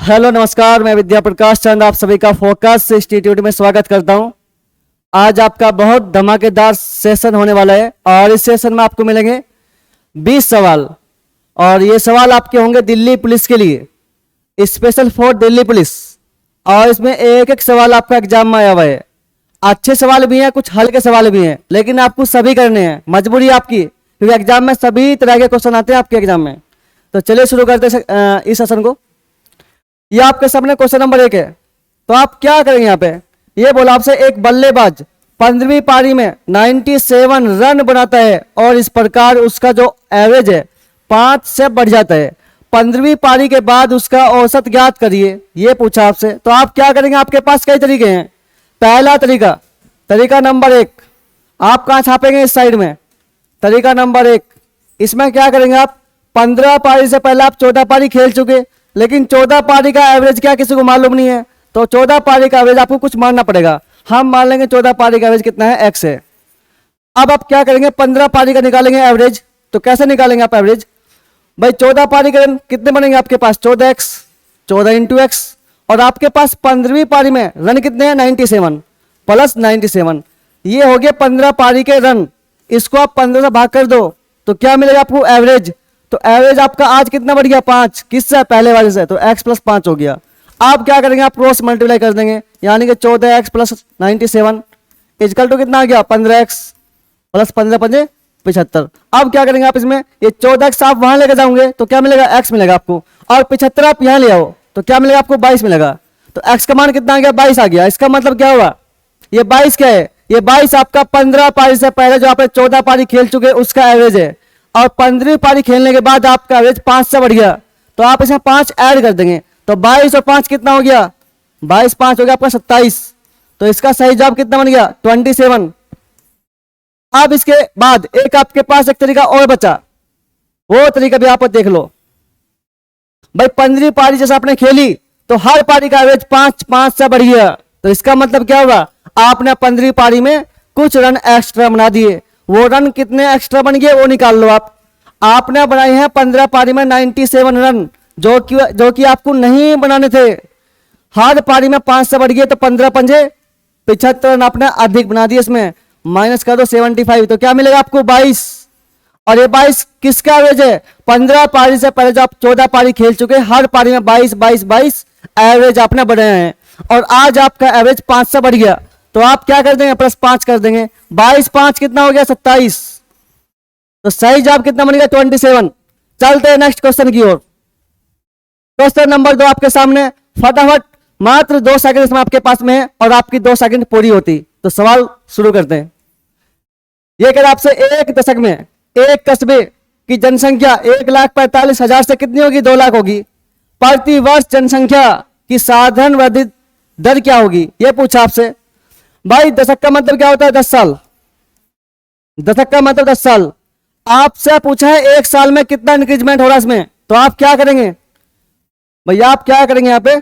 Hello नमस्कार, मैं विद्या प्रकाश चंद आप सभी का फोकस इंस्टीट्यूट में स्वागत करता हूं। आज आपका बहुत धमाकेदार सेशन होने वाला है और इस सेशन में आपको मिलेंगे 20 सवाल और ये सवाल आपके होंगे दिल्ली पुलिस के लिए, स्पेशल फॉर दिल्ली पुलिस। और इसमें एक एक सवाल आपका एग्जाम में आया हुआ है। अच्छे सवाल भी हैं, कुछ हल्के सवाल भी हैं, लेकिन आपको सभी करने हैं, मजबूरी आपकी, क्योंकि एग्जाम में सभी तरह के क्वेश्चन आते हैं आपके एग्जाम में। तो चलिए शुरू करते हैं इस सेशन को। ये आपके सामने क्वेश्चन नंबर 1 है। तो आप क्या करेंगे यहाँ पे, ये बोला आपसे एक बल्लेबाज 15वीं पारी में 97 रन बनाता है और इस प्रकार उसका जो एवरेज है 5 से बढ़ जाता है। 15वीं पारी के बाद उसका औसत ज्ञात करिए, ये पूछा आपसे। तो आप क्या करेंगे, आपके पास कई तरीके हैं। पहला तरीका नंबर 1, आप कहाँ छापेंगे, इस साइड में। तरीका नंबर 1, इसमें क्या करेंगे आप, 15 पारी से पहले आप 14 पारी खेल चुके, लेकिन 14 पारी का एवरेज क्या किसी को मालूम नहीं है, तो 14 पारी का एवरेज आपको कुछ मानना पड़ेगा। हम मान लेंगे 14 पारी का एवरेज कितना है, x है। अब आप क्या करेंगे, 15 पारी का निकालेंगे एवरेज। तो कैसे निकालेंगे आप एवरेज, भाई 14 पारी के रन कितने बनेंगे आपके पास, 14x, 14 इंटू एक्स। और आपके पास 15वीं पारी में रन कितने हैं, 97 प्लस 97, ये हो गए 15 पारी के रन। इसको आप 15 से भाग कर दो तो क्या मिलेगा आपको, एवरेज। तो एवरेज आपका आज कितना बढ़ गया, 5, किससे, पहले वाले से, तो x प्लस 5 हो गया। आप क्या करेंगे, आप क्रॉस मल्टीप्लाई कर देंगे, यानी कि 14x प्लस 97 इजकल टू कितना आ गया, 15x प्लस 15 पंजे 75। अब क्या करेंगे आप इसमें, ये 14x आप वहां लेके जाओगे तो क्या मिलेगा, x मिलेगा आपको, और 75 आप यहाँ ले आओ तो क्या मिलेगा आपको, 22 मिलेगा। तो x का मान कितना आ गया, 22 आ गया। इसका मतलब क्या हुआ, ये 22 क्या है, ये 22 आपका 15 पारी से पहले जो आपने 14 पारी खेल चुके उसका एवरेज है, और 15वीं पारी खेलने के बाद आपका एवरेज 5 से बढ़ गया, तो आप इसमें 5 ऐड कर देंगे। तो 22 और 5 कितना हो गया, 22 5 हो गया आपका 27। तो इसका सही जवाब कितना बन गया, 27। अब इसके बाद एक आपके पास एक तरीका और बचा, वो तरीका भी आप देख लो। भाई 15वीं पारी जैसे आपने खेली तो हर पारी का एवरेज 5 से बढ़ गया, तो इसका मतलब क्या हुआ, आपने 15वीं पारी में कुछ रन एक्स्ट्रा बना दिए। वो रन कितने एक्स्ट्रा बन गए वो निकाल लो आप। आपने बनाए हैं 15 पारी में 97 रन, जो कि आपको नहीं बनाने थे। हर पारी में 5 से बढ़ गए, तो 15 पंजे 75 रन आपने अधिक बना दिए। इसमें माइनस कर दो 75, तो क्या मिलेगा आपको, 22। और ये 22 किसका एवरेज है, 15 पारी से पहले जो आप 14 पारी खेल चुके, हर पारी में 22 एवरेज आपने बढ़ाए हैं, और आज आपका एवरेज 5 से बढ़ गया, तो आप क्या कर देंगे, प्लस 5 कर देंगे। 22 5 कितना हो गया, 27। तो सही जवाब कितना बनेगा, 27। चलते हैं नेक्स्ट क्वेश्चन की ओर। क्वेश्चन नंबर 2 आपके सामने, फटाफट, मात्र 2 सेकंड इसमें आपके पास में है और आपकी 2 सेकंड पूरी होती। तो सवाल शुरू करते हैं। यह कह रहा आपसे, एक दशक में एक कस्बे की जनसंख्या 1,45,000 से कितनी होगी, 2 लाख होगी। प्रति वर्ष जनसंख्या की साधारण वृद्धि दर क्या होगी, यह पूछा आपसे। भाई दशक का मतलब क्या होता है, 10 साल। दशक का मतलब 10 साल। आपसे पूछा है एक साल में कितना इंक्रीजमेंट हो रहा है इसमें, तो आप क्या करेंगे भैया, आप क्या करेंगे, यहां पे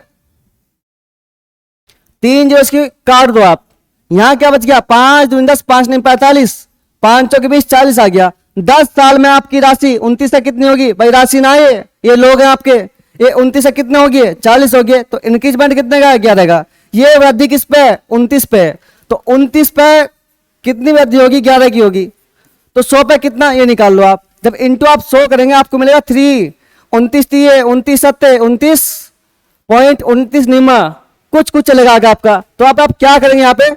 3 जो इसकी काट दो आप। यहां क्या बच गया, 5 दूनी 10, 5 नहीं 45, 5 के 20 40 आ गया। 10 साल में आपकी राशि 29 से कितनी होगी, भाई राशि ना आए, ये लोग हैं आपके, ये 29 से कितने हो गए, 40 हो गए। तो इंक्रीजमेंट कितने का, 11 का। ये वृद्धि किस पे, 29 पे। तो 29 पे कितनी वृद्धि होगी, 11 की होगी। तो 100 पे कितना, ये निकाल लो आप। जब इंटू आप 100 करेंगे आपको मिलेगा 3, 29 3 29 7 29.29 निमा कुछ चलेगा आगे आपका। तो आप क्या करेंगे यहाँ पे,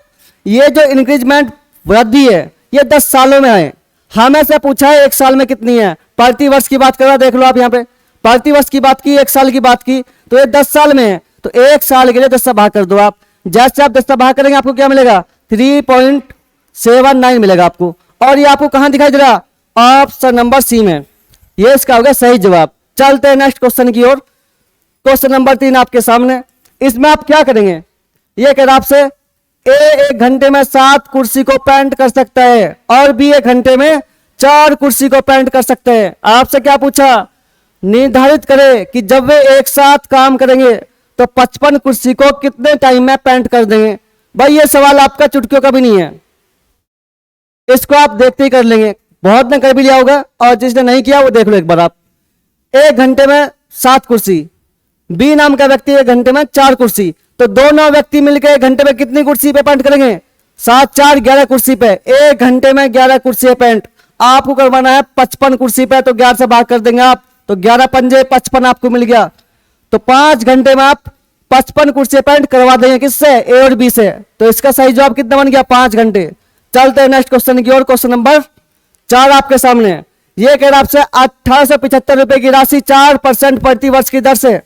ये जो इंक्रीजमेंट वृद्धि है ये 10 सालों में है। हमें से पूछा है एक साल में कितनी है, प्रति वर्ष की बात कर रहा, देख लो आप यहाँ पे प्रति वर्ष की बात की, एक साल की बात की, तो ये 10 साल में है। तो एक साल के लिए 10 से भाग कर दो आप। जैसे आप 10 से भाग करेंगे आपको क्या मिलेगा, 3.79 मिलेगा आपको। और ये आपको कहां दिखाई दे रहा, ऑप्शन नंबर सी में। ये इसका होगा सही जवाब। चलते हैं नेक्स्ट क्वेश्चन की ओर। क्वेश्चन नंबर 3 आपके सामने। इसमें आप क्या करेंगे, ये कह रहा आपसे, ए 1 घंटे में 7 कुर्सी को पेंट कर सकता है और बी 1 घंटे में 4 कुर्सी को पेंट कर सकते हैं। आपसे क्या पूछा, निर्धारित करें कि जब वे एक साथ काम करेंगे तो 55 कुर्सी को कितने टाइम में पेंट कर देंगे। भाई ये सवाल आपका चुटकियों का भी नहीं है, इसको आप देखते ही कर लेंगे। बहुत ने कर भी लिया होगा, और जिसने नहीं किया वो देख लो एक बार आप। 1 घंटे में 7 कुर्सी, बी नाम का व्यक्ति एक घंटे में 4 कुर्सी, तो दोनों व्यक्ति मिलकर एक घंटे में कितनी कुर्सी पे पेंट करेंगे? 7 4 11 कुर्सी पे, एक घंटे में 11 कुर्सी पे पेंट। आपको करवाना है 55 कुर्सी पे, तो 11 से भाग कर देंगे आप, तो 11 पंजे 55 आपको मिल गया। तो 5 घंटे में आप 55 कुर्सी पेंट करवा देंगे, किससे? ए और बी से। तो इसका सही जवाब कितना बन गया? 5 घंटे। चलते हैं नेक्स्ट क्वेश्चन की ओर। क्वेश्चन नंबर 4 आपके सामने। ये कह रहा है आपसे 1875 रुपए की राशि 4% प्रति वर्ष की दर से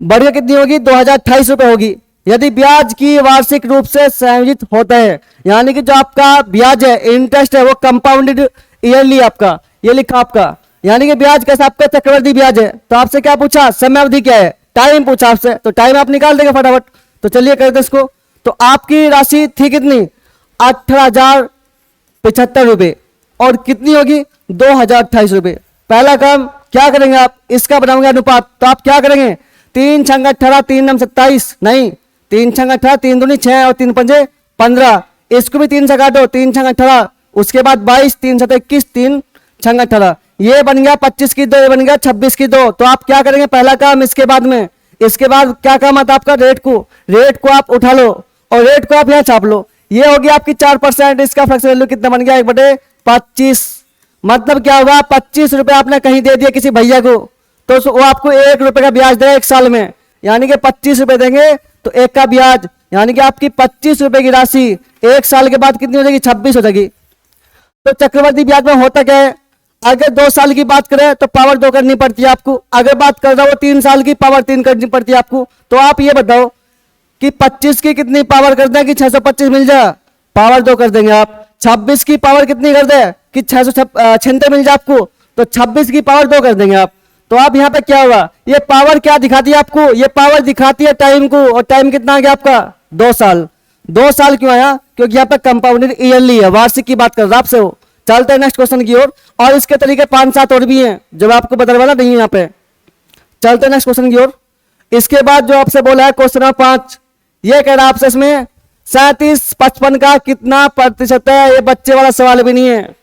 बढ़िया कितनी होगी? 2028 रुपए होगी, यदि ब्याज की वार्षिक रूप से संयोजित होता है। यानी कि जो आपका ब्याज है, इंटरेस्ट है, वो कंपाउंडेड ईयरली आपका, ये लिखा आपका, यानी कि ब्याज कैसा? आपका चक्रवृद्धि ब्याज है। तो आपसे क्या पूछा? समय अवधि क्या है? टाइम पूछा आपसे, तो टाइम आप निकाल देंगे फटाफट। तो चलिए करते इसको। तो आपकी राशि थी कितनी? 18,075 रुपए, और कितनी होगी? 2028 रुपए। पहला काम क्या करेंगे आप? इसका बनाओगे अनुपात। तो आप क्या करेंगे? 3 छंग 18, 3 नम 27, नहीं 3 छंग 18, 3 दूनी 6 और 3 पंजे 15। इसको भी 3 से काटो, 3 छंग 18, उसके बाद 22, 3 7 21, 3 छंग 18, ये बन गया 25 की 2, ये बन गया 26 की 2। तो आप क्या करेंगे? पहला काम, इसके बाद में, इसके बाद क्या काम आता है आपका? रेट को आप उठा लो और रेट को आप यहाँ छाप लो। ये होगी आपकी 4%। इसका फ्लैक्स वैल्यू कितना बन गया? 1/25। मतलब क्या होगा? 25 रुपए आपने कहीं दे दिया किसी भैया को, तो वो आपको 1 रुपए का ब्याज देगा 1 साल में, यानी कि 25 रुपए देंगे तो 1 का ब्याज, यानी कि आपकी 25 रुपए की राशि 1 साल के बाद कितनी हो जाएगी? 26 हो जाएगी। तो चक्रवर्ती ब्याज में होता क्या है? अगर 2 साल की बात करें तो पावर 2 करनी पड़ती है आपको, अगर बात कर रहा हो 3 साल की, पावर 3 करनी पड़ती है आपको। तो आप ये बताओ कि 25 की कितनी पावर कर दें कि 625 मिल जाए? पावर 2 कर देंगे आप। 26 की पावर कितनी कर दे कि 696 मिल जाए आपको? तो 26 की पावर 2 कर देंगे आप। तो आप यहाँ पे क्या होगा? ये पावर क्या दिखाती है आपको? ये पावर दिखाती है टाइम को, और टाइम कितना आ गया आपका? 2 साल। 2 साल क्यों आया? क्योंकि यहाँ पे कंपाउंडेड ईयरली है, वार्षिक की बात कर रहा आपसे हो। चलते हैं नेक्स्ट क्वेश्चन की ओर, और इसके तरीके 5-7 और भी हैं जो आपको बदलवाना नहीं है यहाँ पे। चलते हैं नेक्स्ट क्वेश्चन की ओर। इसके बाद जो आपसे बोला है क्वेश्चन नंबर 5, ये कह रहा है आपसे इसमें 37 55 का कितना प्रतिशत है? ये बच्चे वाला सवाल भी नहीं है।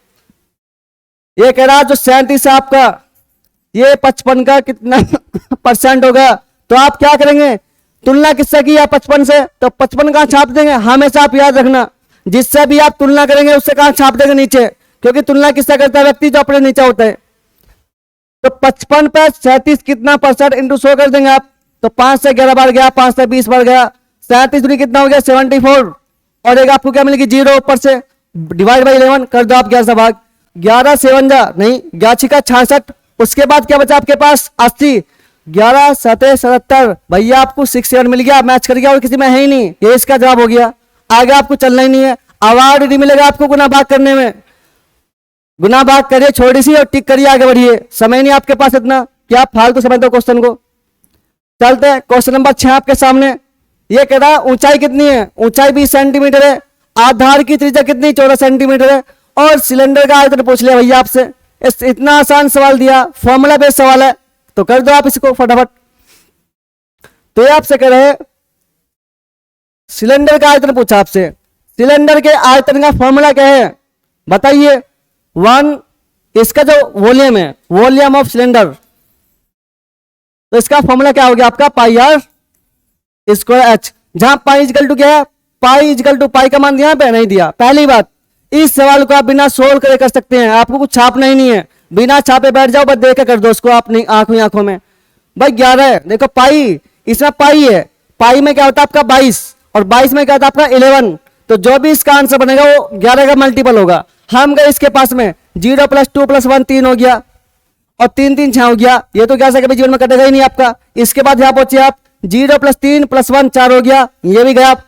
ये कह रहा है जो 37 है आपका, ये 55 का कितना परसेंट होगा? तो आप क्या करेंगे? तुलना किससे की? 55 से। तो 55 कहां छाप देंगे? हमेशा आप याद रखना, जिससे भी आप तुलना करेंगे उससे कहां छाप देंगे? नीचे, क्योंकि तुलना किससे करता है? व्यक्ति जो अपने नीचे होता है। तो 55 पे 37 कितना परसेंट इंटू 100 कर देंगे आप। तो 5 से 11 बार गया, 5 से 20 बार गया, 37 दूनी कितना हो गया? 74। और एक आपको क्या मिलेगी? 0 ऊपर से, डिवाइड बाई 11 कर दो आप 11 से भाग। 11 7 जा नहीं, 11 का 66। उसके बाद क्या बचा आपके पास? 80। 11 7 77, भैया आपको 6 7 मिल गया, मैच कर गया, और किसी में है ही नहीं, ये इसका जवाब हो गया। आगे आपको चलना ही नहीं है, अवार्ड नहीं मिलेगा आपको गुना भाग करने में। गुना भाग करिए छोटी सी और टिक करिए, आगे बढ़िए। समय नहीं आपके पास इतना क्या फालतू समझ दो क्वेश्चन को। चलते हैं क्वेश्चन नंबर 6 आपके सामने। ये कह रहा है ऊंचाई कितनी है? ऊंचाई 20 सेंटीमीटर है, आधार की त्रिज्या कितनी? 14 सेंटीमीटर है, और सिलेंडर का आयतन पूछ लिया भैया आपसे। इतना आसान सवाल दिया, फॉर्मूला बेस्ड सवाल है, तो कर दो आप इसको फटाफट। तो ये आपसे कह रहे हैं सिलेंडर का आयतन पूछा आपसे। सिलेंडर के आयतन का फॉर्मूला क्या है बताइए? 1, इसका जो वॉल्यूम है, वॉल्यूम ऑफ सिलेंडर, तो इसका फॉर्मूला क्या हो गया आपका? पाई आर स्क्वायर एच, जहां पाई इजकल टू क्या है? पाई इजकल टू, पाई का मान दिया पे नहीं दिया। पहली बात, इस सवाल को आप बिना सोल्व करे कर सकते हैं, आपको कुछ छापना ही नहीं है, बिना छापे बैठ जाओ, बस देख के कर दो उसको अपनी आंखों में। भाई 11 है, देखो पाई, इसमें पाई है, पाई में क्या होता है आपका 22, और 22 में क्या होता है आपका 11, तो जो भी इसका आंसर बनेगा वो 11 का मल्टीपल होगा। हम गए इसके पास में 0 + 2 + 1 3 हो गया, और 3 3 6 हो गया, ये तो क्या कभी जीवन में कटेगा ही नहीं आपका। इसके बाद यहाँ पहुंचे आप 0 + 3 + 1 4 हो गया, ये भी गया आप।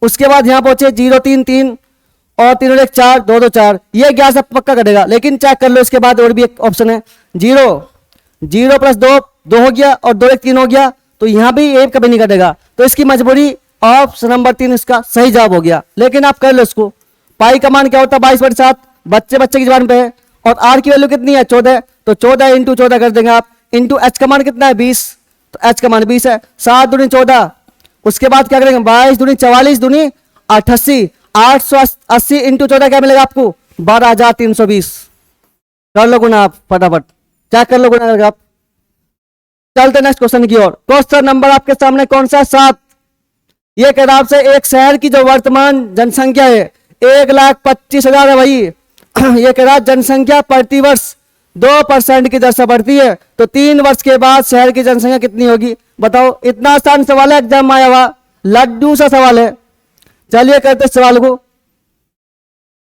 उसके बाद यहाँ पहुंचे 0 3 3 और 3 और 1 4 2 2 4, ये 11 से पक्का कटेगा। लेकिन चेक कर लो इसके बाद और भी एक ऑप्शन है 0 0 + 2 2 हो गया, और 2 1 3 हो गया, तो यहाँ भी एक कभी नहीं कटेगा। तो इसकी मजबूरी ऑप्शन नंबर 3 इसका सही जवाब हो गया। लेकिन आप कर लो इसको। पाई का मान क्या होता है? 22/7, बच्चे की जबान पे है, और आर की वैल्यू कितनी है? 14, तो 14 × 14 कर देंगे आप, इंटू एच का मान कितना है? 20, तो एच का मान 20 है। 7 दूनी 14, उसके बाद क्या करेंगे? 22 दूनी 44 दूनी 88, 880 × 14 क्या मिलेगा आपको? 12,320। कर लो गुना आप फटाफट, क्या कर लो गुना आप। चलते नेक्स्ट क्वेश्चन की ओर। क्वेश्चन नंबर आपके सामने कौन सा है? 7। ये कह रहा आपसे एक शहर की जो वर्तमान जनसंख्या है 1,25,000 है भाई। ये कह रहा जनसंख्या प्रतिवर्ष 2% की दर से बढ़ती है, तो 3 वर्ष के बाद शहर की जनसंख्या कितनी होगी? बताओ। इतना आसान सवाल है, एग्जाम में आया हुआ लड्डू सा सवाल है। चलिए करते सवाल को।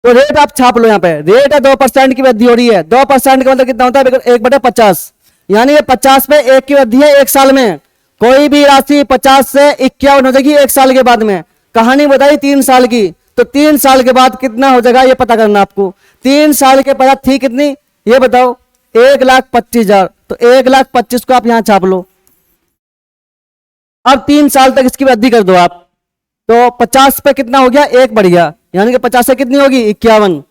तो रेट आप छाप लो, यहाँ पे रेट है 2% की वृद्धि हो रही है। 2% का मतलब कितना होता है? 1/50, यानी ये 50 पे 1 की वृद्धि है 1 साल में। कोई भी राशि 50 से 51 हो जाएगी 1 साल के बाद में। कहानी बताई 3 साल की, तो 3 साल के बाद कितना हो जाएगा ये पता करना आपको। 3 साल के बाद थी कितनी ये बताओ? 1,25,000। तो 1,25,000 को आप यहां छाप लो। अब 3 साल तक इसकी वृद्धि कर दो आप, तो 50 पे कितना हो गया? 1 बढ़ गया, यानी कि 50 से कितनी होगी? 51।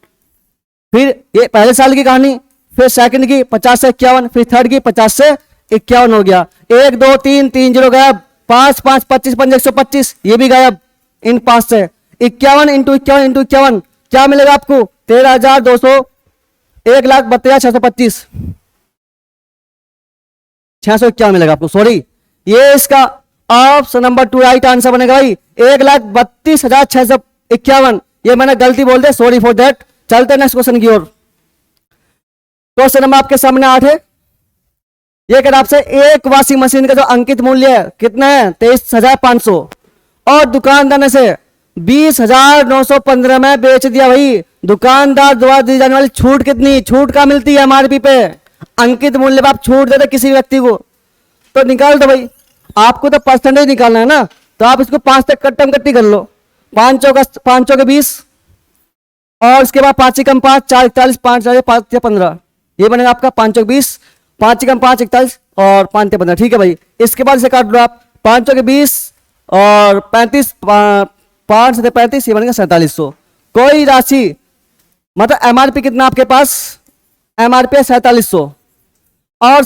फिर ये पहले साल की कहानी, फिर सेकंड की 50 से 51, फिर थर्ड की 50 से 51 हो गया। 1 2 3 3 0 गायब, 5 5 25 5 125, ये भी गायब इन 5 से। 51 इंटू 51 इंटू 51 क्या मिलेगा आपको? 13,200, 1,32,625, 651 मिलेगा आपको। सॉरी, ये इसका ऑप्शन नंबर 2 राइट आंसर बनेगा भाई। 1,32,651, ये मैंने गलती बोल दिया, सॉरी फॉर दैट। चलते नेक्स्ट क्वेश्चन की ओर। क्वेश्चन नंबर आपके सामने 8 है। ये कह आपसे एक वॉशिंग मशीन का जो अंकित मूल्य है कितना है? 23,500, और दुकानदार ने से 20,915 में बेच दिया भाई। दुकानदार द्वारा दी जाने वाली छूट कितनी? छूट क्या मिलती है एमआरपी पे? अंकित मूल्य पे आप छूट देते किसी व्यक्ति को, तो निकाल दो भाई। आपको तो परसेंटेज निकालना है ना, तो आप इसको 5 तक कट्टम कट्टी कर लो। 5 चौके 20, और उसके बाद 5 कम 5 4 41, 5 5 15, ये बनेगा आपका 5 चौक 20, 5 कम 5 41 और 5 15। ठीक है भाई। इसके बाद इसे काट लो आप, 5 चौके 20 और 35, 5 से 35, ये बनेगा 4700। कोई राशि मतलब एमआरपी कितना आपके पास? एमआरपी है 4700, और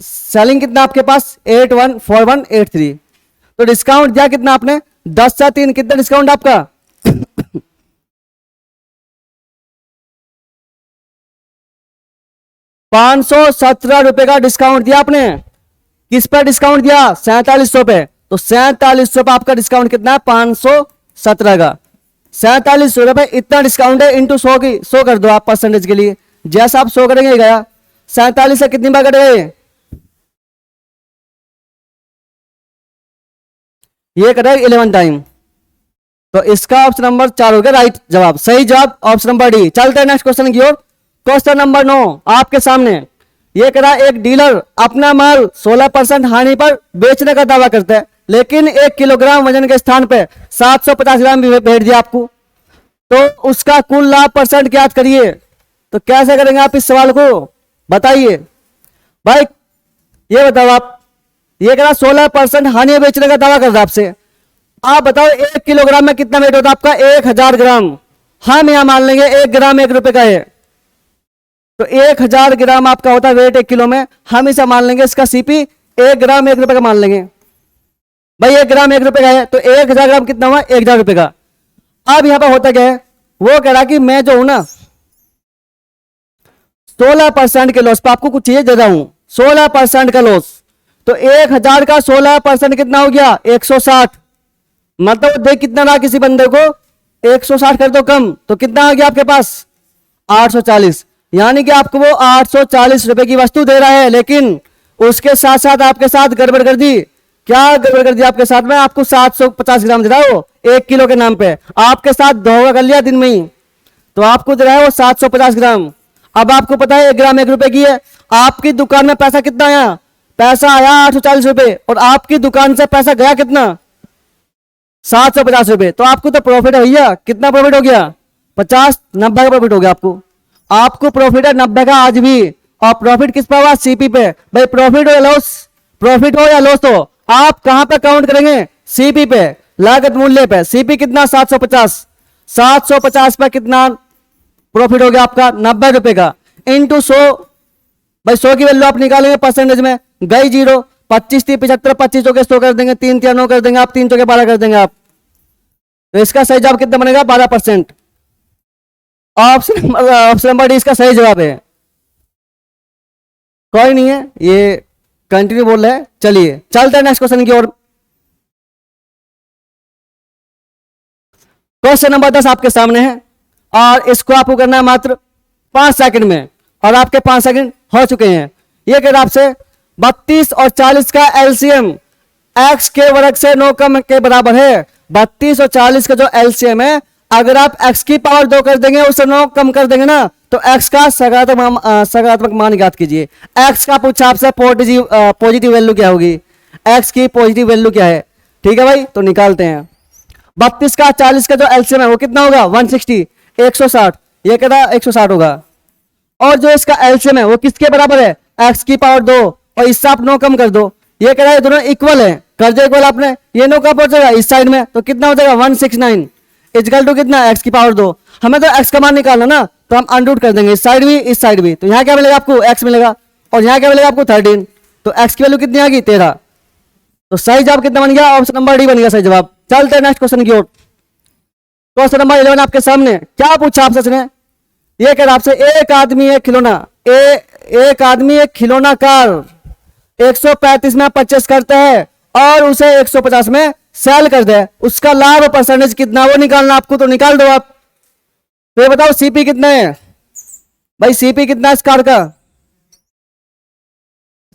सेलिंग कितना आपके पास? 814183। तो डिस्काउंट दिया कितना आपने? 10 से 3, कितना डिस्काउंट आपका? 517 रुपए का डिस्काउंट दिया आपने। किस पर डिस्काउंट दिया? 4700 पे। तो 4700 पे आपका डिस्काउंट कितना है? 517 का। 4700 रुपए इतना डिस्काउंट है, इंटू 100 की 100 कर दो आप परसेंटेज के लिए। जैसा आप 100 करेंगे गया। 47 से कितनी बार कट गए? ये करेगा 11 टाइम। तो इसका ऑप्शन नंबर 4 हो गया राइट जवाब। सही जवाब ऑप्शन नंबर डी। चलते हैं नेक्स्ट क्वेश्चन की ओर। क्वेश्चन नंबर 9 आपके सामने। ये कह रहा है एक डीलर अपना माल 16% हानि पर बेचने का दावा करता है, लेकिन 1 किलोग्राम वजन के स्थान पे 750 ग्राम भी भेज दिया आपको, तो उसका कुल लाभ परसेंट ज्ञात करिए। तो कैसे करेंगे आप इस सवाल को? बताइए भाई। ये बताओ आप, ये कह रहा 16% हानि बेचने का दावा कर रहा है आपसे। आप बताओ 1 किलोग्राम में कितना वेट होता है आपका? 1000 ग्राम। हम यहां मान लेंगे 1 ग्राम 1 रुपए का है, तो 1000 ग्राम आपका होता है वेट 1 किलो में। हम इसे मान लेंगे इसका सीपी 1 ग्राम 1 रुपए का मान लेंगे भाई। 1 ग्राम 1 रुपए का है, तो 1000 ग्राम कितना हुआ? 1000 रुपए का। अब यहां पर होता क्या है? वो कह रहा कि मैं जो हूं ना 16% के लॉस पे आपको कुछ चीजें दे रहा हूं। 16% का लॉस, तो 1000 का 16% कितना हो गया? 160। मतलब देख कितना रहा किसी बंदे को, 160 कर दो कम, तो कितना आ गया आपके पास? 840। यानी कि आपको वो 840 रुपए की वस्तु दे रहा है, लेकिन उसके साथ साथ आपके साथ गड़बड़ कर दी। क्या गड़बड़ कर दी आपके साथ में? आपको 750 ग्राम दे रहा है वो 1 किलो के नाम पे। आपके साथ धोखा कर लिया दिन में ही, तो आपको दे रहा है वो 750 ग्राम। अब आपको पता है 1 ग्राम 1 रुपए की है। आपकी दुकान में पैसा कितना आया? पैसा आया 840 रुपए, और आपकी दुकान से पैसा गया कितना? 750 रुपए। तो आपको तो प्रॉफिट है भैया। कितना प्रॉफिट हो गया? 50 90 का प्रॉफिट हो गया आपको प्रॉफिट है 90 का आज भी। और प्रॉफिट किस पर हुआ? सीपी पे। भाई प्रॉफिट हो या लॉस, प्रॉफिट हो या लॉस हो, आप कहां पे काउंट करेंगे? सीपी पे, लागत मूल्य पे। सीपी कितना? 750। 750 पे कितना प्रॉफिट हो गया आपका? 90 रुपए का, इंटू 100। भाई 100 की वैल्यू आप निकालेंगे परसेंटेज में, गई 0। 25 30 75, 25 चौके 100 कर देंगे, 3 3 9 कर देंगे आप, 3 चौके 12 कर देंगे आप। तो इसका सही जवाब कितना बनेगा? 12%। ऑप्शन नंबर डी इसका सही जवाब है। कोई नहीं है, ये कंटिन्यू बोल रहे हैं। चलिए चलते हैं नेक्स्ट क्वेश्चन की ओर। क्वेश्चन नंबर 10 आपके सामने है और इसको आपको करना है मात्र 5 सेकंड में, और आपके 5 सेकंड हो चुके हैं। ये कह रहा आपसे 32 और 40 का एलसीएम x के वर्ग से 9 कम के बराबर है। 32 और 40 का जो एलसीएम है, अगर आप x की पावर 2 कर देंगे, उससे 9 कम कर देंगे ना, तो x का सकारात्मक मान ज्ञात कीजिए। x का पूछा आपसे पॉजिटिव वैल्यू क्या होगी, x की पॉजिटिव वैल्यू क्या है। ठीक है भाई, तो निकालते हैं। 32 का 40 का जो एलसीएम है वो कितना होगा, 160, 160। ये कहता है 160 होगा। और जो इसका एलसीएम है वो किसके बराबर है, x की पावर 2, और इससे आप 9 कम कर दो। ये कह रहा है दोनों इक्वल है, कर दो इक्वल आपने। ये 9 कब पहुंचेगा, इस साइड में, तो कितना हो जाएगा 169 इजकल टू कितना, x की पावर 2। हमें तो x का मान निकालना ना, तो हम अनरूट कर देंगे, इस साइड भी इस साइड भी। तो यहाँ क्या मिलेगा आपको, x मिलेगा, और यहाँ क्या मिलेगा आपको 13। तो x की वैल्यू कितनी आ गई, 13। तो सही जवाब कितना बन गया, ऑप्शन नंबर डी बन गया सही जवाब। चलते हैं नेक्स्ट क्वेश्चन की ओर। क्वेश्चन नंबर 11 आपके सामने। क्या पूछा आपसे इसने, ये कह रहा आपसे एक आदमी एक खिलौना, एक आदमी एक खिलौना कार 135 में परचेस करता है और उसे 150 में सेल कर दे, उसका लाभ परसेंटेज कितना वो निकालना आपको। तो निकाल दो आप। तो ये बताओ सीपी कितना है भाई, सीपी कितना है इस कार का,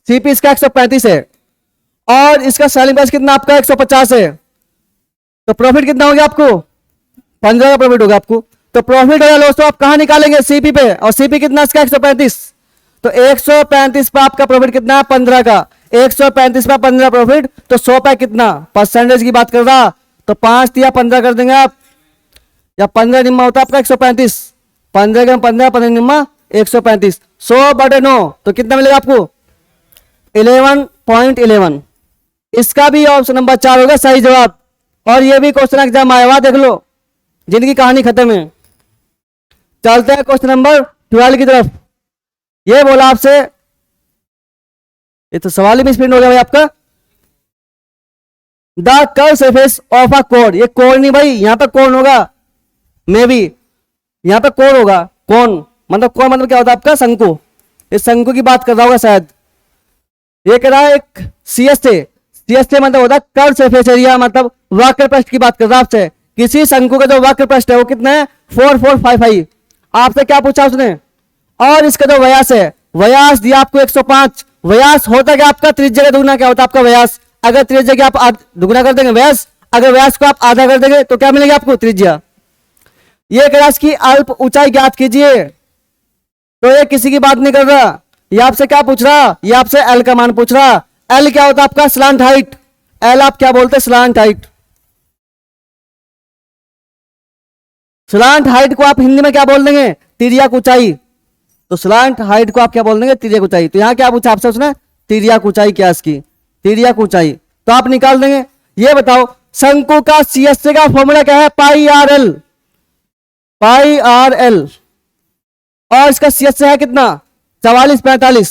सीपी इसका 135 है, और इसका सेलिंग प्राइस कितना आपका 150 है। तो प्रॉफिट कितना हो गया आपको, 15 का प्रॉफिट होगा आपको। तो प्रॉफिट या लॉस तो आप कहां निकालेंगे, सीपी पे, और सीपी कितना इसका 135। तो 135 पे आपका प्रॉफिट कितना है, 15 का। 135 पे 15 प्रॉफिट, तो 100 पे कितना, परसेंटेज की बात कर रहा, तो 5 या 15 कर देंगे आप, या 15 निम्मा होता है आपका 135, 15 का 15, 15 निम्मा 135, 100/9, तो कितना मिलेगा आपको 11.11। इसका भी ऑप्शन नंबर 4 होगा सही जवाब। और ये भी क्वेश्चन एग्जाम आया हुआ, देख लो, जिनकी कहानी खत्म है। चलते हैं क्वेश्चन नंबर 12 की तरफ। ये बोला आपसे, ये तो सवाल ही मिसप्रिंट हो गया भाई आपका। The curve surface of a cone, ये कोन नहीं भाई, यहां पर कौन होगा, मे बी यहां पर कौन होगा, कौन मतलब कौन मतलब क्या होता है आपका, शंकु। इस शंकु की बात कर रहा होगा शायद। ये कह रहा है एक सीएसए, सीएसए मतलब होता है कर्व सरफेस एरिया, मतलब वक्र पृष्ठ की बात कर रहा है आपसे। किसी शंकु का जो वक्र पृष्ठ है वो कितना है 4455। आपसे क्या पूछा उसने, और इसका जो व्यास है, व्यास दिया आपको 105। व्यास होता क्या आपका, त्रिज्या का दुगुना क्या होता है आपका व्यास। अगर त्रिज्या की आप दुगुना कर देंगे व्यास, अगर व्यास को आप आधा कर देंगे तो क्या मिलेगा आपको, त्रिज्या। ये व्यास की अल्प ऊंचाई ज्ञात कीजिए। तो ये किसी की बात नहीं कर रहा, ये आपसे क्या पूछ रहा, ये आपसे एल का मान पूछ रहा। एल क्या होता है आपका, स्लांट हाइट। एल आप क्या बोलते हैं, स्लांट हाइट। स्लांट हाइट को आप हिंदी में क्या बोल देंगे, तिर्यक ऊंचाई। तो स्लांट हाइट को आप क्या बोल देंगे, तिर्यक ऊंचाई। तो यहां क्या पूछा आपसे उसने, तिर्यक ऊंचाई क्या इसकी, तिर्यक ऊंचाई। तो आप निकाल देंगे। ये बताओ शंकु का सीएसए का फॉर्मूला क्या है, पाई आर एल, पाई आर एल। और इसका सीएसए है कितना 4445,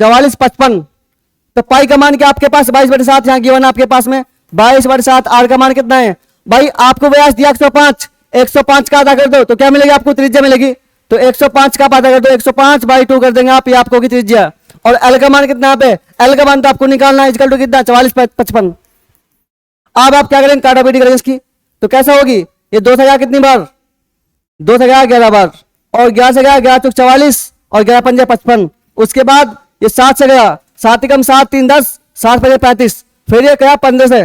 4455। तो पाई का मान क्या आपके पास 22/7, यहां गिवन आपके पास में 22/7। आर का मान कितना है भाई, आपको व्यास दिया 105, 105 का आधा कर दो तो क्या मिलेगी आपको, त्रिज्या मिलेगी। तो 105 का आधा कर दो, 105/2 कर देंगे आप, ये आपको होगी त्रिज्या। और एल का मान कितना पे, एल का मान तो आपको निकालना है, इक्वल टू कितना 4455। अब आप क्या करेंगे, काटापीटी करेंगे इसकी। तो कैसा होगी, ये 2 से गया कितनी बार, 2 से गया 11 बार, और 11 से गया 11 चौक 44, और 11 पंजे 55। उसके बाद ये 7 से गया, 7 कम 7 3 10, 7 पंजे 35। फिर ये गया 15 से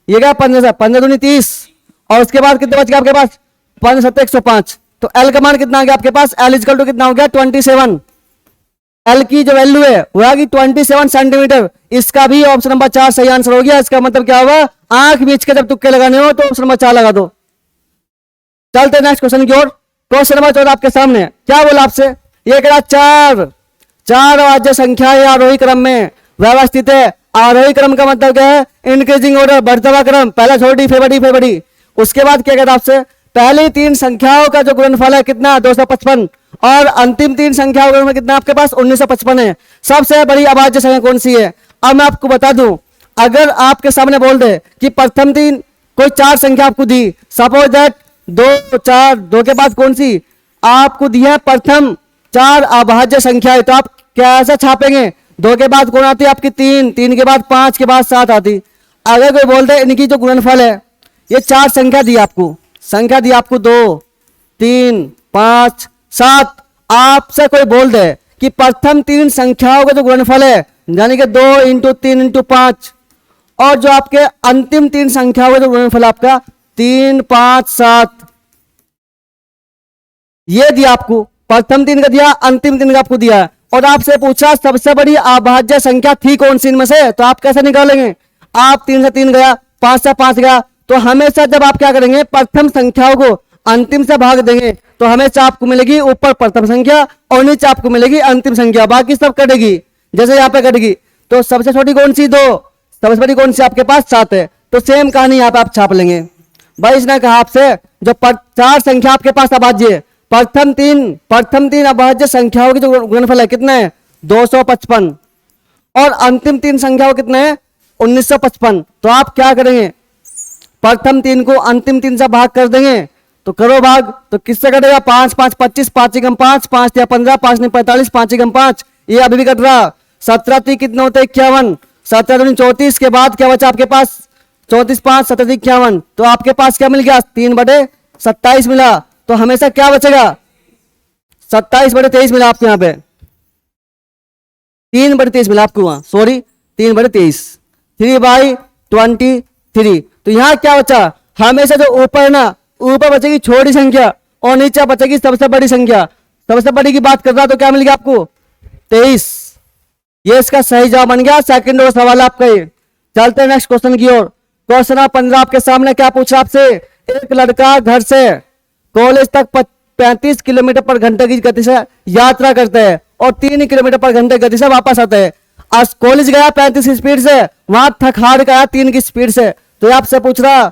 ये गया 15 से, 15 दूनी 30, और उसके बाद कितने बच गया आपके पास, 5 7 105। तो एल का मान कितना आ गया आपके पास, एल इक्वल टू कितना हो गया 27। एल की जो वैल्यू है वो आ गई 27 सेंटीमीटर। इसका भी ऑप्शन नंबर 4 सही आंसर हो गया। इसका मतलब क्या होगा, आंख बीच के जब तुक्के लगाने हो तो ऑप्शन नंबर 4 लगा दो। चलते नेक्स्ट क्वेश्चन की ओर। क्वेश्चन नंबर 14 आपके सामने। क्या बोला आपसे, ये कह रहा चार अभाज्य संख्याएं आरोही क्रम में व्यवस्थित है। आरोही क्रम का मतलब क्या है, इंक्रीजिंग ऑर्डर, बढ़ता हुआ क्रम, पहला छोटी फिर बड़ी फिर बड़ी। उसके बाद क्या कहता आपसे, पहली 3 संख्याओं का जो गुणनफल है कितना 255, और अंतिम 3 संख्याओं का गुणनफल कितना आपके पास 1955 है। सबसे बड़ी अभाज्य संख्या कौन सी है। अब मैं आपको बता दूं, अगर आपके सामने बोल दे कि प्रथम 3 कोई 4 संख्या आपको दी, सपोज दैट 2 4, 2 के बाद कौन सी आपको दी है प्रथम 4 अभाज्य संख्याएं, तो आप कैसे छापेंगे, 2 के बाद कौन आती है आपकी 3, 3 के बाद 5 के बाद 7 आती। अगर कोई बोलते हैं इनकी जो गुणनफल है, ये 4 संख्या दी आपको, संख्या दी आपको 2, 3, 5, 7, आपसे कोई बोल दे कि प्रथम 3 संख्याओं का जो गुणनफल है यानी कि 2 इंटू 3 इंटू 5, और जो आपके अंतिम 3 संख्याओं का जो गुणनफल आपका 3, 5, 7, ये दिया आपको, प्रथम 3 का दिया, अंतिम 3 का आपको दिया, और आपसे पूछा सबसे बड़ी अभाज्य संख्या थी कौन सी इनमें से, तो आप कैसे निकालेंगे? आप 3 से 3 गया, 5 से 5 गया, तो हमेशा जब आप क्या करेंगे प्रथम संख्याओं को अंतिम से भाग देंगे तो हमेशा आपको मिलेगी ऊपर प्रथम संख्या और नीचे आपको मिलेगी अंतिम संख्या, बाकी सब कटेगी। जैसे यहाँ पे कटेगी तो सबसे छोटी कौन सी 2, सबसे बड़ी कौन सी आपके पास 7 है, तो सेम कहानी यहाँ पे आप छाप लेंगे। भाई इसने कहा आपसे जो 4 संख्या आपके पास अभाज्य है, प्रथम तीन अभाज्य संख्याओं के जो गुणनफल है कितने हैं 255, और अंतिम 3 संख्याओं कितने हैं 1955। तो आप क्या करेंगे प्रथम 3 को अंतिम 3 से भाग कर देंगे, तो करो भाग, तो किससे कटेगा 5, 5, 25, 5 एकम 5, 5 या 15, 5 नहीं 45, 5 एकम 5, ये अभी भी कट रहा। 17 3 कितने होते हैं 51, 17 दूनी 34 के बाद क्या बचा आपके पास 34, 5 17 51, तो आपके पास क्या मिल गया 3/27 मिला। तो हमेशा क्या बचेगा 27/23 मिला आपको यहाँ पे, 3/23 मिला आपको वहां, सॉरी 3/23, 3/23। तो यहाँ क्या बचा, हमेशा जो ऊपर है ना, ऊपर बचेगी छोटी संख्या और नीचे बचेगी सबसे बड़ी संख्या। सबसे बड़ी की बात कर रहा तो क्या मिल गया आपको 23, ये इसका सही जवाब बन गया। सेकंड और सवाल आपका ये। चलते हैं नेक्स्ट क्वेश्चन की ओर। क्वेश्चन नंबर 15 आपके सामने क्या पूछ रहा आपसे, एक लड़का घर से कॉलेज तक 35 किलोमीटर पर घंटे की गति से यात्रा करता है और 3 किलोमीटर पर घंटे गति से वापस आता है। आज कॉलेज गया 35 की स्पीड से, वहां थक हार गया 3 की स्पीड से। तो ये आपसे पूछ रहा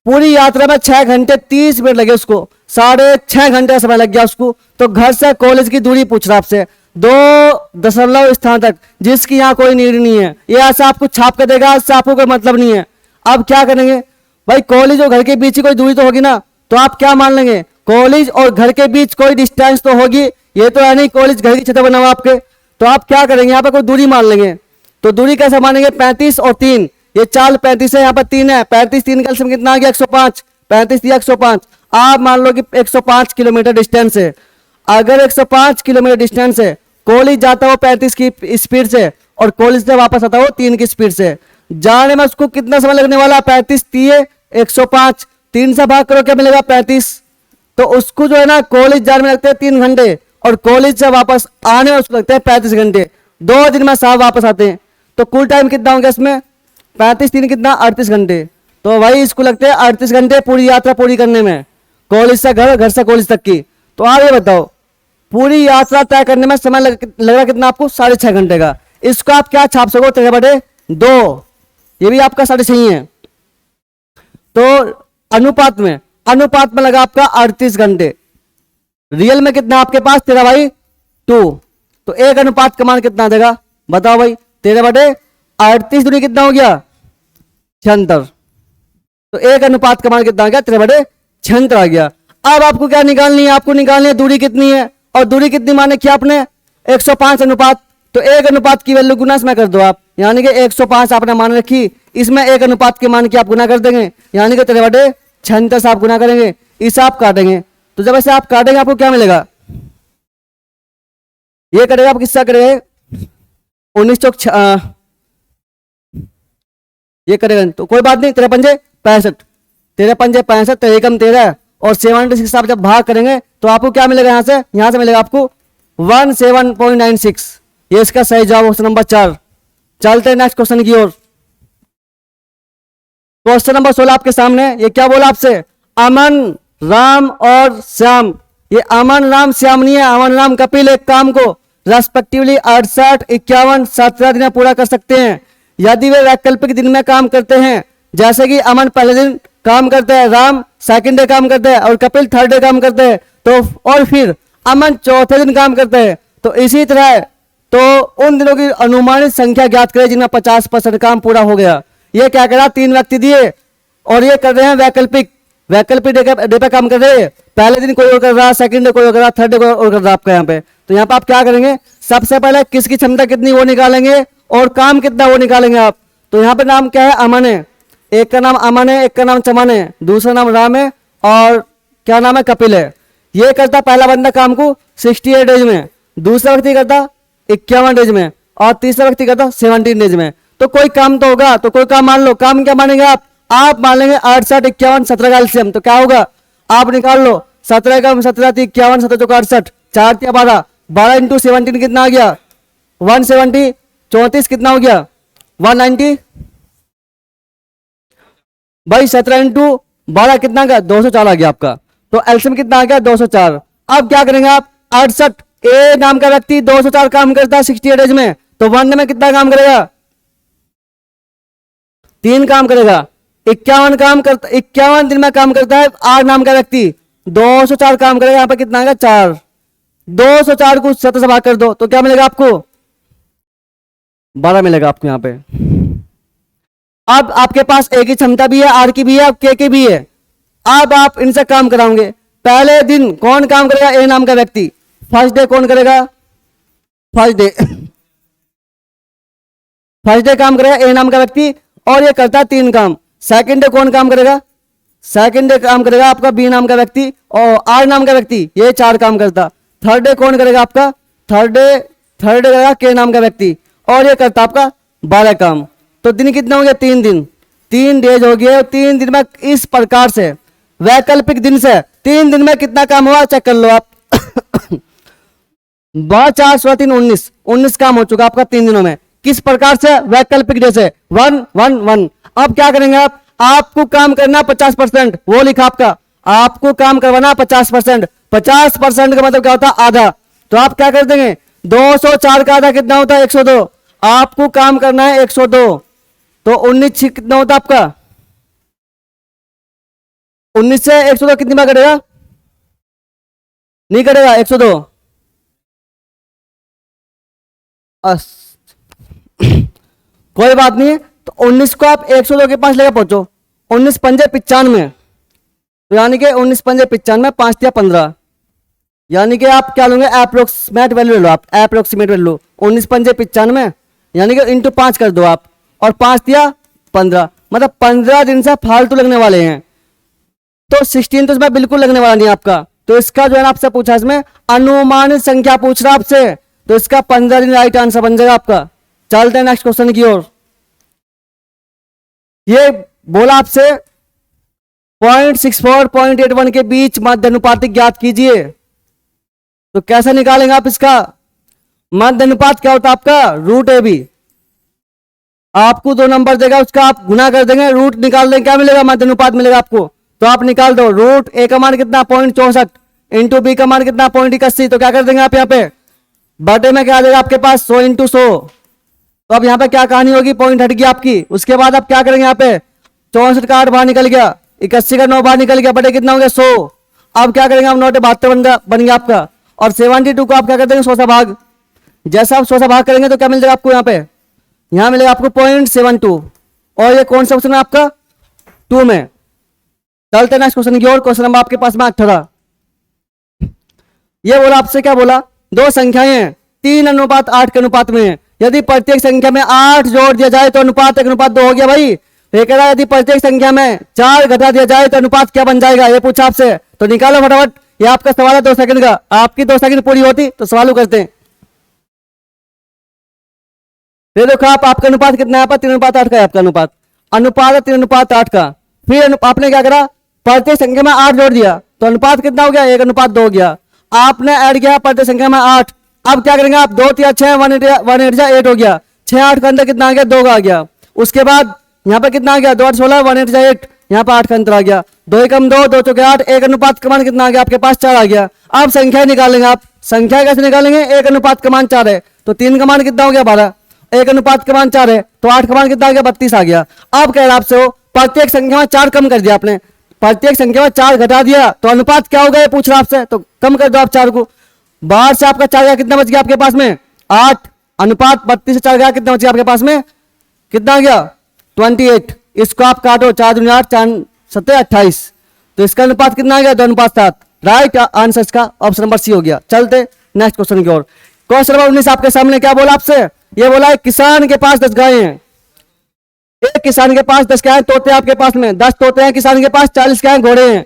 पूरी यात्रा में 6 घंटे 30 मिनट लगे उसको, 6.5 घंटे का समय लग गया उसको। तो घर से कॉलेज की दूरी पूछ रहा आपसे 2 दशमलव स्थान तक, जिसकी यहाँ कोई नीड नहीं है, ये ऐसा आपको छाप कर देगा, इससे आपको कोई मतलब नहीं है। अब क्या करेंगे भाई, कॉलेज और घर के बीच की कोई दूरी तो होगी ना, तो आप क्या मान लेंगे कॉलेज और घर के बीच कोई डिस्टेंस तो होगी, ये तो है नहीं कॉलेज घर की छत बना हुआ आपके। तो आप क्या करेंगे यहाँ पे कोई दूरी मान लेंगे। तो दूरी कैसे मानेंगे 35 और 3, ये 4 35 है, यहाँ पर 3 है, 35 3 का कितना आ गया 105, 35 दिया 105। आप मान लो कि 105 किलोमीटर डिस्टेंस है। अगर 105 किलोमीटर डिस्टेंस है, कॉलेज जाता हो 35 की स्पीड से और कॉलेज से वापस आता हो 3 की स्पीड से, जाने में उसको कितना समय लगने वाला 35 दिए 105, 3 से भाग करो क्या मिलेगा 35। तो उसको जो है ना कॉलेज जाने में लगते हैं 3 घंटे और कॉलेज से वापस आने में उसको लगते हैं 35 घंटे, 2 दिन में साहब वापस आते हैं। तो कुल टाइम कितना होगा इसमें 35 3 कितना 38 घंटे। तो भाई इसको लगते हैं 38 घंटे पूरी यात्रा पूरी करने में, कॉलेज से घर, घर से कॉलेज तक की। तो आप ये बताओ पूरी यात्रा तय करने में समय लग रहा कितना आपको 6.5 घंटे का। इसको आप क्या छाप सको 3/2, ये भी आपका 6.5 है। तो अनुपात में लगा आपका 38 घंटे, रियल में कितना आपके पास 13/2। तो एक अनुपात का मान कितना देगा बताओ भाई, 13/38 दूनी कितना हो गया 76। तो एक अनुपात का मान कितना आ गया 13/76 आ गया। अब आपको क्या निकालनी है, आपको निकालनी है दूरी कितनी है, और दूरी कितनी माने किया आपने 105 अनुपात। तो एक अनुपात की वैल्यू गुना इसमें कर दो आप, यानी कि 105 आपने मान रखी, इसमें एक अनुपात के मान की आप गुना कर देंगे, यानी कि 13/76 आप गुना करेंगे, इसे आप काटेंगे। तो जब ऐसे आप काटेंगे आपको क्या मिलेगा, ये करेगा आप किससे करेंगे 19 चौक ये करेगा, तो कोई बात नहीं 13×5 = 65, 13×5 = 65, एकम 13 और 76 आप जब भाग करेंगे तो आपको क्या मिलेगा, यहां से मिलेगा आपको 17.96। ये इसका सही जवाब ऑप्शन नंबर 4। चलते हैं नेक्स्ट क्वेश्चन की ओर। क्वेश्चन नंबर 16 आपके सामने, ये क्या बोला आपसे, अमन राम और श्याम, ये अमन राम श्याम नहीं है, अमन राम कपिल एक काम को रेस्पेक्टिवली 68 51 17 दिन में पूरा कर सकते हैं यदि वे वैकल्पिक दिन में काम करते हैं। जैसे कि अमन पहले दिन काम करते हैं, राम सेकंड डे काम करते हैं और कपिल थर्ड डे काम करते हैं, तो और फिर अमन चौथे दिन काम करते हैं। तो इसी तरह तो उन दिनों की अनुमानित संख्या ज्ञात करें जिनमें 50% काम पूरा हो गया। ये क्या करा, 3 व्यक्ति दिए और ये कर रहे हैं वैकल्पिक, वैकल्पिक डे पे काम कर रहे हैं, पहले दिन कोई और कर रहा, सेकंड डे कोई और कर रहा, थर्ड डे कोई और कर रहा आपका यहाँ पे। तो यहाँ पे आप क्या करेंगे, सबसे पहले किसकी क्षमता कितनी वो निकालेंगे और काम कितना वो निकालेंगे आप। तो यहाँ पे नाम क्या है, अमन है, एक का नाम अमन है, एक का नाम चमन है, दूसरा नाम राम है, और क्या नाम है, कपिल है। ये करता पहला बंदा काम को 68 डेज में, दूसरा व्यक्ति करता 51 डेज में, और तीसरा व्यक्ति करता 17 डेज में। तो कोई काम तो होगा, तो कोई काम मान लो, काम क्या मानेंगे आप मान लेंगे 8 7 51 17 का एलसीएम। तो क्या होगा, आप निकाल लो, 17 का 17 51 17 चौका 68, 4 या 12, 12 इंटू 17 कितना आ गया 170, 34 कितना हो गया 190 भाई, 17 इंटू 12 कितना का 204 आ गया आपका। तो एलसीएम कितना आ गया 204। अब क्या करेंगे आप, 68 ए नाम का व्यक्ति 204 काम करता है 68 डेज में, तो वन डे में कितना काम करेगा, 3 काम करेगा। 51 दिन में काम करता है आर नाम का व्यक्ति, 204 काम करेगा, यहाँ पे कितना आएगा 4, 204 को 7 से भाग कर दो तो क्या मिलेगा आपको 12 मिलेगा आपको यहाँ पे। अब आपके पास ए की क्षमता भी है, आर की भी है, के की भी है। अब आप इनसे काम कराओगे। पहले दिन कौन काम करेगा, ए नाम का व्यक्ति। फर्स्ट डे कौन करेगा, फर्स्ट डे काम करेगा ए नाम का व्यक्ति, और ये करता है 3 काम। सेकंड डे कौन काम करेगा, सेकंड डे काम करेगा आपका बी नाम का व्यक्ति, और आर नाम का व्यक्ति, ये 4 काम करता। थर्ड डे कौन करेगा आपका, थर्ड डे करेगा के नाम का व्यक्ति, और ये करता आपका 12 काम। तो दिन कितने हो गए, 3 दिन, 3 डेज हो गए। 3 दिन में इस प्रकार से वैकल्पिक दिन से 3 दिन में कितना काम हुआ चेक कर लो आप। 4 16 3 19 काम हो चुका आपका 3 दिनों में। किस प्रकार से, वैकल्पिक डे से 1 1 1। अब क्या करेंगे आप, आपको काम करना 50%, वो लिखा आपका, आपको काम करवाना 50%। 50% का मतलब क्या होता है, आधा। तो आप क्या कर देंगे, 204 का आधा कितना होता है 102। आपको काम करना है 102, तो 19 कितना होता है आपका, 19 से 102 कितनी बार कटेगा, नहीं कटेगा 102। कोई बात नहीं। तो 19 को आप 102 के पास लेकर पहुंचो, 19 पंजे 95, तो यानी कि 19 पंजे 95, 5 या 15, यानी कि आप क्या लोगे, अप्रोक्सीमेट वैल्यू ले लो आप, अप्रोक्सीमेट वैल्यू 19 पंजे 95, यानी कि इंटू 5 कर दो आप, और 5 या 15, मतलब 15 दिन से फालतू लगने वाले हैं। तो 16 तो इसमें बिल्कुल लगने वाला नहीं आपका। तो इसका जो है आपसे पूछा, इसमें अनुमानित संख्या पूछ रहा आपसे, तो इसका 15 दिन राइट आंसर बन जाएगा आपका। चलते हैं नेक्स्ट क्वेश्चन की ओर। ये बोला आपसे 0.64 0.81 के बीच मध्य अनुपातिक ज्ञात कीजिए। तो कैसे निकालेंगे आप इसका मध्य अनुपात, क्या होता है आपका रूट ए बी। आपको 2 नंबर देगा, उसका आप गुना कर देंगे, रूट निकाल देंगे, क्या मिलेगा मध्य अनुपात मिलेगा आपको। तो आप निकाल दो, रूट ए का मान कितना 0.64 इंटू बी का मान कितना 0.81। तो क्या कर देंगे आप यहाँ पे बटे में क्या आ जाएगा आपके पास 100 इंटू 100। तो अब यहाँ पे क्या कहानी होगी, पॉइंट हट गया आपकी। उसके बाद आप क्या करेंगे, यहाँ पे 64 का 8 बाहर निकल गया, 81 का 9 बाहर निकल गया, बटे कितना हो गया 100। अब क्या करेंगे आप, 9 बन गया आपका, और 72 को आप क्या कर देंगे 100 से भाग। जैसा आप 100 से भाग करेंगे तो क्या मिल जाएगा आपको, यहाँ मिलेगा आपको 0.72, और ये कौन सा क्वेश्चन है आपका 2 में। चलते नेक्स्ट क्वेश्चन की ओर। क्वेश्चन नंबर आपके पास में 18। ये बोला आपसे, क्या बोला, 2 संख्याएं हैं 3:8 के अनुपात में है। यदि प्रत्येक संख्या में 8 जोड़ दिया जाए तो अनुपात 1:2 हो गया भाई। ये कह रहा है यदि प्रत्येक संख्या में 4 घटा दिया जाए तो अनुपात क्या बन जाएगा, ये पूछा आपसे। तो निकालो फटाफट, ये आपका सवाल है 2 सेकंड का, आपकी 2 सेकंड पूरी होती तो सवाल करते हैं। ये देखो आपका अनुपात कितना है, 3:8 का है आपका अनुपात, अनुपात है 3:8 का। फिर आपने क्या करा, प्रत्येक संख्या में 8 जोड़ दिया तो अनुपात कितना हो गया, 1:2 हो गया। आपने ऐड किया प्रत्येक संख्या में 8। अब क्या करेंगे आप, 2 3 6 1 8 8 हो गया, 6 8 का अंतर कितना आ गया, 2 का आ गया। उसके बाद यहाँ पे कितना आ गया, 2 8 16 1 8 8, यहाँ पे 8 का अंतर आ गया। 2 एकम 2 2 चौके 8, 1 अनुपात का मान कितना आ गया आपके पास 4 आ गया। अब संख्या निकालेंगे आप, संख्या कैसे निकालेंगे, 1 अनुपात का मान 4 है तो 3 का मान कितना हो गया 12, 1 अनुपात का मान 4 है तो 8 का मान कितना आ गया 32 आ गया। अब कह रहा आपसे, प्रत्येक संख्या में 4 कम कर दिया आपने, प्रत्येक संख्या में 4 घटा दिया तो अनुपात क्या होगा ये पूछ रहा आपसे, तो कम कर दो आप 4 को। बाहर से आपका 4 गया, कितना बच गया आपके पास में 8, अनुपात 32 से 4 गया, कितना बच गया आपके पास में, कितना आ गया 28। इसको आप काटो, 4 दूनी 8 4 7 28, तो इसका अनुपात कितना आ गया? 2:7। राइट आंसर इसका ऑप्शन नंबर सी हो गया। चलते नेक्स्ट क्वेश्चन की ओर। क्वेश्चन नंबर 19 आपके सामने क्या बोला आपसे? ये बोला है किसान के पास 10 गायें हैं। एक किसान के पास 10 गायें, तोते आपके पास में 10 तोते हैं, किसान के पास 40 गायें घोड़े हैं।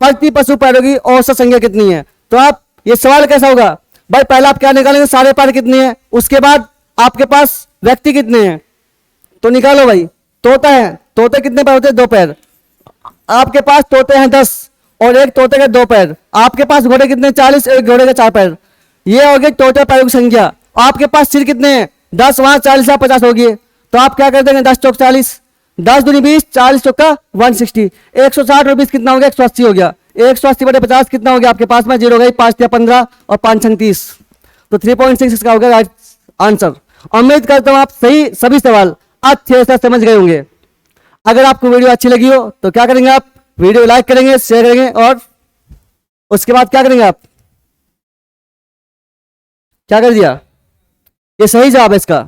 प्रति पशु पैरों की औसत संख्या कितनी है? तो आप ये सवाल कैसा होगा भाई? पहले आप क्या निकालेंगे? सारे पैर कितने हैं, उसके बाद आपके पास व्यक्ति कितने हैं, तो निकालो भाई। तोता है, तोते कितने पैर होते हैं? 2 पैर। आपके पास तोते हैं 10 और एक तोते के 2 पैर। आपके पास घोड़े कितने? 40, एक घोड़े के 4 पैर। ये हो गई टोटल पैरों की संख्या। आपके पास सिर कितने हैं? 10, वहां 40 या 50 होगी। तो आप क्या कर देंगे? 10 चौक 40, 10 दूनी 20, 40 चौका 160, 160 और 20 कितना हो गया? 180 हो गया। 180 बटे 50 कितना हो गया आपके पास में? 0 हो गई। 5 या 15 और 5 छंग 30, तो 3.6 इसका हो गया राइट आंसर। उम्मीद करता हूं आप सही सभी सवाल अच्छे से समझ गए होंगे। अगर आपको वीडियो अच्छी लगी हो तो क्या करेंगे आप? वीडियो लाइक करेंगे, शेयर करेंगे और उसके बाद क्या करेंगे आप? क्या कर दिया? ये सही जवाब है इसका।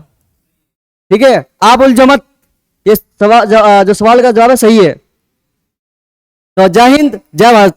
ठीक है, आप उलझो मत, ये सवाल जो सवाल का जवाब है सही है। तो जय हिंद, जय भारत।